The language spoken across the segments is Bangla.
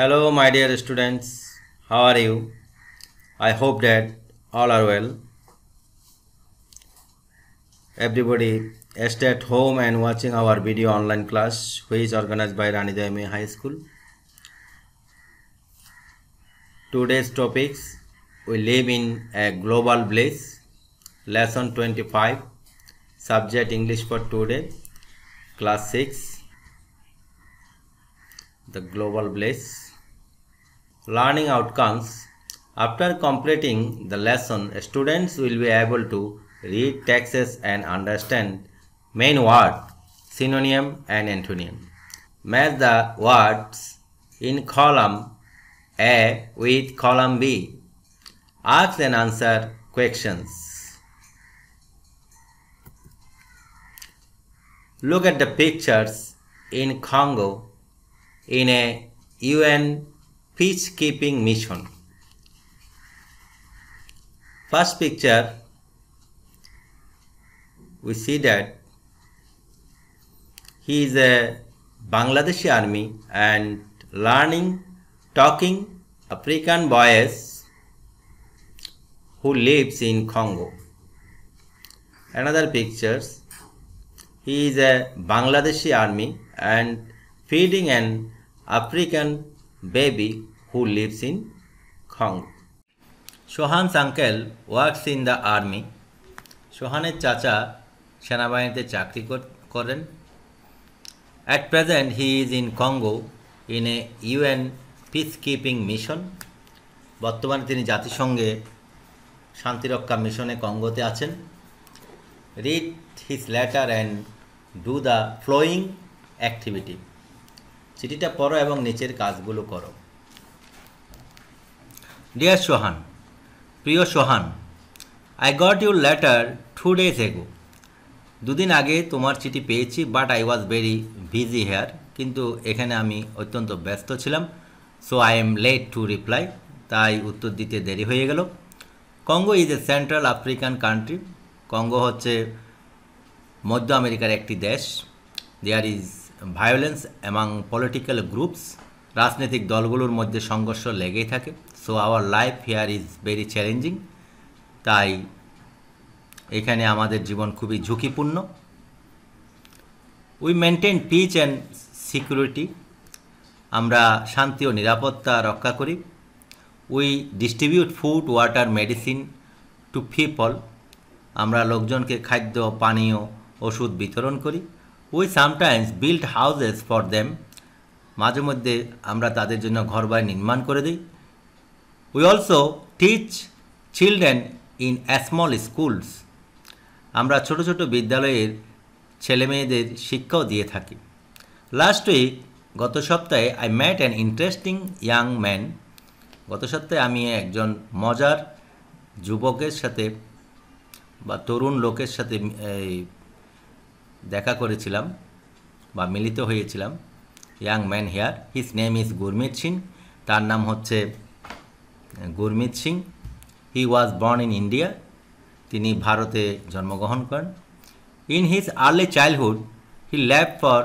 Hello, my dear students. How are you? I hope that all are well. Everybody stay at home and watching our video online class, which is organized by Ranidayame High School. Today's topics: we live in a global place. Lesson 25. Subject English for today. Class 6. The global place. Learning outcomes. After completing the lesson, students will be able to read texts and understand main word, synonym and antonym. Match the words in column A with column B. Ask and answer questions. Look at the pictures in Congo in a UN peacekeeping mission. First picture, we see that he is a Bangladeshi army and talking African boys who lives in Congo. Another pictures, he is a Bangladeshi army and feeding an African baby who lives in Congo. Shohan's uncle works in the army. Shohaনের চাচা সেনাবাহিনীতে চাকরি করেন. At present he is in Congo in a UN peacekeeping mission. বর্তমানে তিনি জাতিসংঘে শান্তিরক্ষা মিশনে কঙ্গোতে আছেন. Read his letter and do the following activity. চিঠিটা পড়ো এবং নিচের কাজগুলো করো. Dear Shohan, প্রিয় সোহান, I got your letter 2 days ago. দুদিন আগে তোমার চিঠি পেয়েছি, but I was very busy here, কিন্তু এখানে আমি অত্যন্ত ব্যস্ত ছিলাম. So I am late to reply, তাই উত্তর দিতে দেরি হয়ে গেল. Congo is a central African country. Congo হচ্ছে মধ্য আমেরিকার একটি দেশ. There is violence among political groups. রাজনৈতিক দলগুলোর মধ্যে সংঘর্ষ লেগেই থাকে. So our life here is very challenging. তাই এখানে আমাদের জীবন খুবই ঝুঁকিপূর্ণ. We maintain peace and security. আমরা শান্তি ও নিরাপত্তা রক্ষা করি. We distribute food, water, medicine to people. আমরা লোকজনকে খাদ্য, পানীয়, ওষুধ বিতরণ করি. We sometimes build houses for them. মাঝে মধ্যে আমরা তাদের জন্য ঘরবাড়ি নির্মাণ করে দিই. We also teach children in small schools. আমরা ছোট ছোট বিদ্যালয়ের ছেলেমেয়েদের শিক্ষাও দিয়ে থাকি. লাস্ট উইক, গত সপ্তাহে, I met an interesting young man. গত সপ্তাহে আমি একজন মজার যুবকের সাথে বা তরুণ লোকের সাথে দেখা করেছিলাম বা মিলিত হয়েছিলাম. Young man here, his name is Gurmit Singh. তার নাম হচ্ছে Gurmit Singh. He was born in India. তিনি ভারতে জন্মগ্রহণ করেন. In his early childhood he left for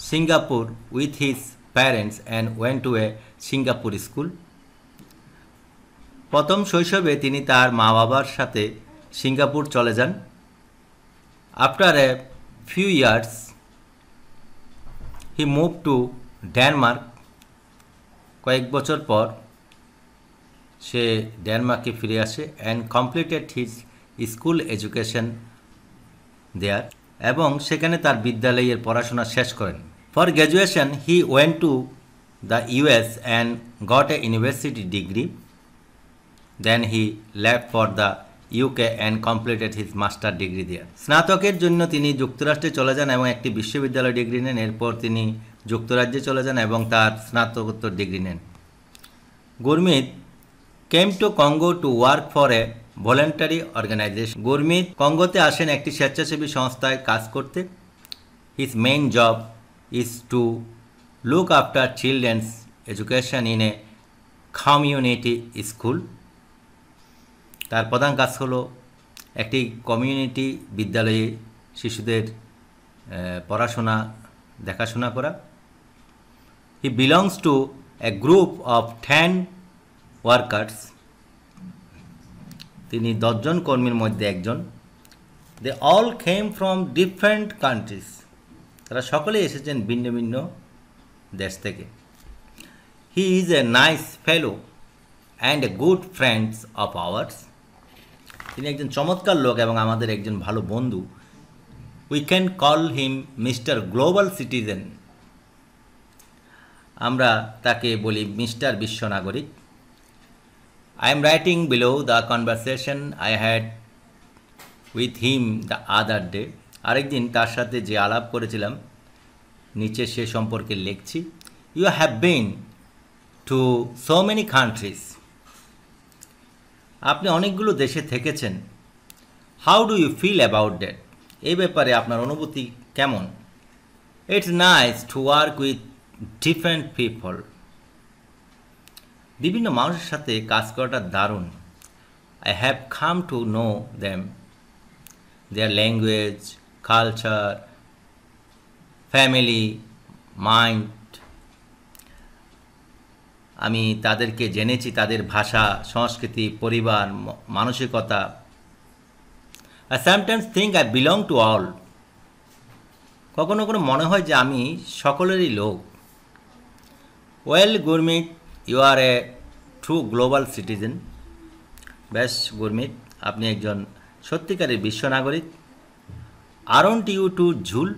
Singapore with his parents and went to a Singapore school. প্রথম শৈশবে তিনি তার মা বাবার সাথে সিঙ্গাপুর চলে যান. After a few years he move to Denmark. কয়েক বছর পর সে ডেনমার্কে ফিরে আসে and completed his school education there. এবং সেখানে তার বিদ্যালয়ের পড়াশোনা শেষ করেন. For graduation he went to the US and got a university degree. Then he left for the UK and completed his master degree there. স্নাতকের জন্য তিনি যুক্তরাষ্ট্রে চলে যান এবং একটি বিশ্ববিদ্যালয় ডিগ্রি নেন. এরপর তিনি যুক্তরাজ্যে চলে যান এবং তার স্নাতকোত্তর ডিগ্রি নেন. Gurmit came to Congo to work for a voluntary organization. Gurmit কঙ্গোতে আসেন একটি স্বেচ্ছাসেবী সংস্থায় কাজ করতে. His main job is to look after children's education in a community school. তার প্রধান কাজ হলো একটি কমিউনিটি বিদ্যালয়ে শিশুদের পড়াশোনা দেখাশোনা করা. He belongs to a group of 10 workers, তিনি 10 জন কর্মীর মধ্যে একজন, they all came from different countries, তারা সকলেই এসেছেন ভিন্ন ভিন্ন দেশ থেকে। he is a nice fellow and a good friend of ours, তিনি একজন চমৎকার লোক এবং আমাদের একজন ভালো বন্ধু। we can call him Mr. Global Citizen, আমরা তাকে বলি মিস্টার বিশ্ব নাগরিক। I am writing below the conversation I had with him the other day, আরেকদিন তার সাথে যে আলাপ করেছিলাম নিচে সে সম্পর্কে লিখছি। you have been to so many countries, আপনি অনেকগুলো দেশে থেকেছেন। how do you feel about that, এই ব্যাপারে আপনার অনুভূতি কেমন? it's nice to work with different people, বিভিন্ন মানুষের সাথে কাজ করাটা দারুণ। I have come to know them, their language, culture, family, mind, আমি তাদেরকে জেনেছি, তাদের ভাষা, সংস্কৃতি, পরিবার, মানসিকতা। I sometimes think I belong to all, কখনো কখনো মনে হয় যে আমি সকলেরই লোক। well Gurmeet, you are a true global citizen, বেশ গুরমিত, আপনি একজন সত্যিকারের বিশ্ব নাগরিক। aren't you too জুল,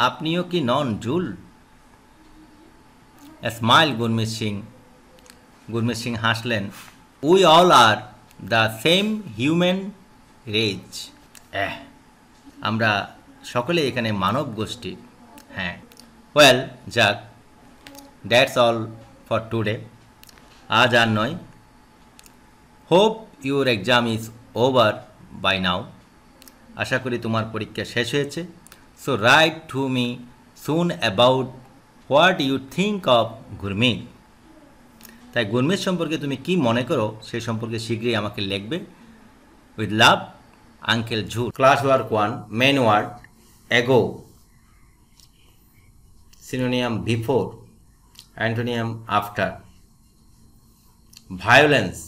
আপনিও কি নন joule? a smile Gurmeet Singh হাসলেন। we all are the same human race, আমরা সকলে এখানে মানব গোষ্ঠী। হ্যাঁ, well যাক, that's all for today, আজ আর নয়। hope your exam is over by now, আশা করি তোমার পরীক্ষা শেষ হয়েছে। so write to me soon about what you think of Gurmeet, তাই গুরমিত সম্পর্কে তুমি কি মনে করো সেই সম্পর্কে শীঘ্রই আমাকে লিখবে। with love, Uncle Jhu। class work 1, main word ago, synonym before, antonym after, violence,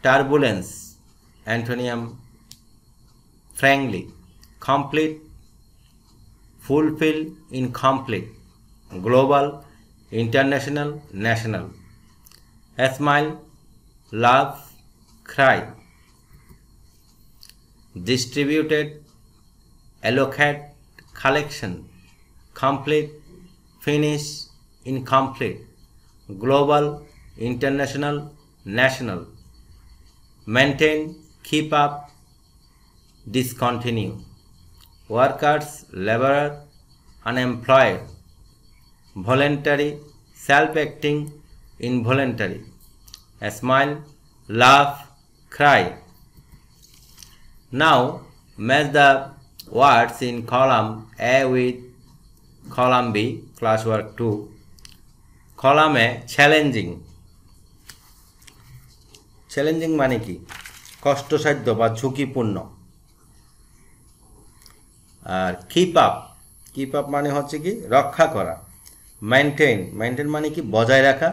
turbulence, antonym frankly, complete, fulfill, incomplete, global, international, national, smile, laugh, cry, distributed, allocate, collection, complete, finish, incomplete, global, international, national, maintain, keep up, discontinue, workers, laborer, unemployed, voluntary, self-acting, involuntary, smile, laugh, cry. Now match the words in column A with column B, classwork 2. column A challenging, challenging মানে কি? কষ্টসাধ্য বা ঝুঁকিপূর্ণ। আর কিপ আপ, কিপ আপ মানে হচ্ছে কি রক্ষা করা। মেনটেন, মেনটেন মানে কি বজায় রাখা।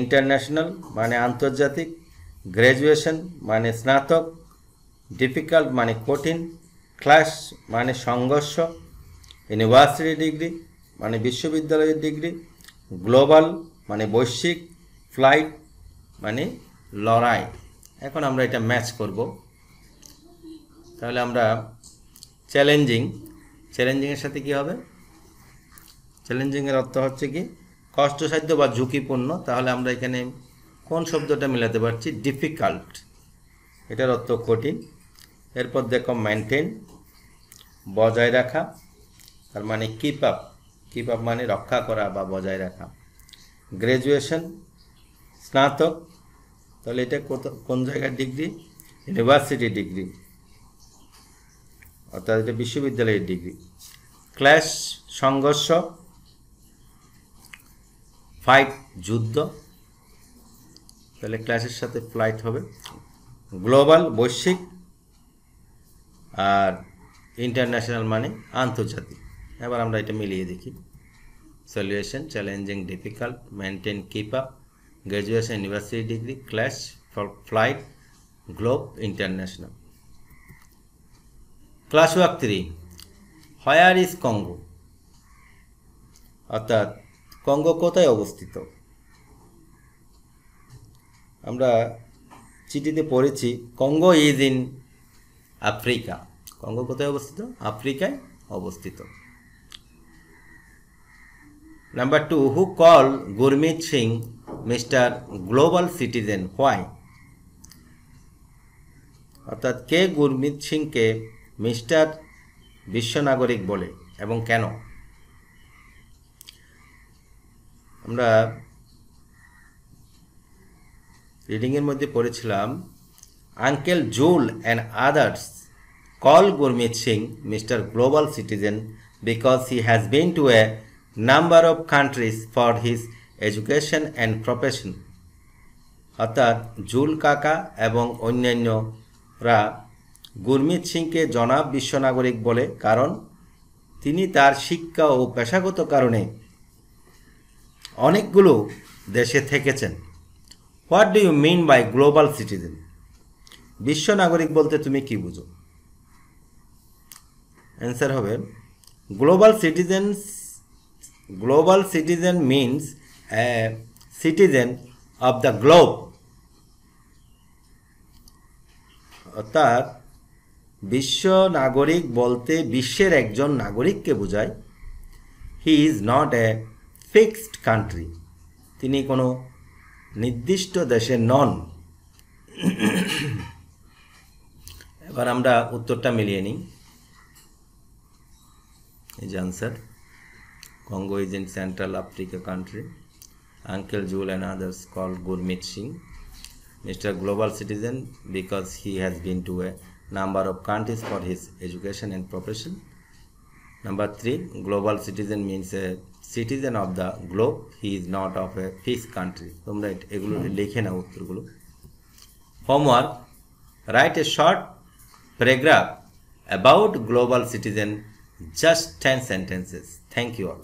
ইন্টারন্যাশনাল মানে আন্তর্জাতিক। গ্র্যাজুয়েশন মানে স্নাতক। ডিফিকাল্ট মানে কঠিন। ক্লাস মানে সংঘর্ষ। ইউনিভার্সিটি ডিগ্রি মানে বিশ্ববিদ্যালয়ের ডিগ্রি। গ্লোবাল মানে বৈশ্বিক। ফ্লাইট মানে লড়াই। এখন আমরা এটা ম্যাচ করব। তাহলে আমরা চ্যালেঞ্জিং, চ্যালেঞ্জিংয়ের সাথে কি হবে? চ্যালেঞ্জিংয়ের অর্থ হচ্ছে কি কষ্টসাধ্য বা ঝুঁকিপূর্ণ। তাহলে আমরা এখানে কোন শব্দটা মিলাতে পারছি? ডিফিকাল্ট, এটার অর্থ কঠিন। এরপর দেখো মেনটেন, বজায় রাখা, তার মানে কিপ আপ, কিপ আপ মানে রক্ষা করা বা বজায় রাখা। গ্র্যাজুয়েশন স্নাতক, তাহলে এটা কোন জায়গার ডিগ্রি? ইউনিভার্সিটি ডিগ্রি, অর্থাৎ এটা বিশ্ববিদ্যালয়ের ডিগ্রি। ক্ল্যাশ সংঘর্ষ, ফাইট যুদ্ধ, তাহলে ক্ল্যাশের সাথে ফ্লাইট হবে। গ্লোবাল বৈশ্বিক, আর ইন্টারন্যাশনাল মানে আন্তর্জাতিক। এবার আমরা এটা মিলিয়ে দেখি। Solution: challenging, difficult, maintain, keep up, graduation, university degree, class, flight, globe, international. Class work 3, where is Congo, অর্থাৎ কঙ্গো কোথায় অবস্থিত। আমরা চিঠিতে পড়েছি Congo is in Africa. Congo কোথায় অবস্থিত? আফ্রিকায় অবস্থিত। Number 2, who call Gurmit Singh mister global citizen, why, অর্থাৎ কে গুরমিত সিংকে মিস্টার বিশ্বনাগরিক বলে এবং কেন। আমরা রিডিংয়ের মধ্যে পড়েছিলাম uncle joule and others call Gurmit Singh mister global citizen because he has been to a number of countries for his education and profession, অর্থাৎ জুল কাকা এবং অন্যান্যরা গুরমিত সিংকে জনাব বিশ্বনাগরিক বলে কারণ তিনি তার শিক্ষা ও পেশাগত কারণে অনেকগুলো দেশে থেকেছেন। What do you mean by global citizen? বিশ্ব নাগরিক বলতে তুমি কি বুঝো? অ্যান্সার হবে global citizen means a citizen of the globe, অর্থাৎ বিশ্ব নাগরিক বলতে বিশ্বের একজন নাগরিককে বোঝায়। He is not a fixed country, তিনি কোনো নির্দিষ্ট দেশে নন। এবার আমরা উত্তরটা মিলিয়ে নিই। এই যে answer, Congo is in central Africa country. Uncle joule and others call Gurmit Singh Mr. Global Citizen because he has been to a number of countries for his education and profession. Number 3, global citizen means a citizen of the globe. He is not of a fixed country. তোমরা এগুলো লিখে নাও উত্তরগুলো। Homework: write a short paragraph about global citizen, just 10 sentences. Thank you all.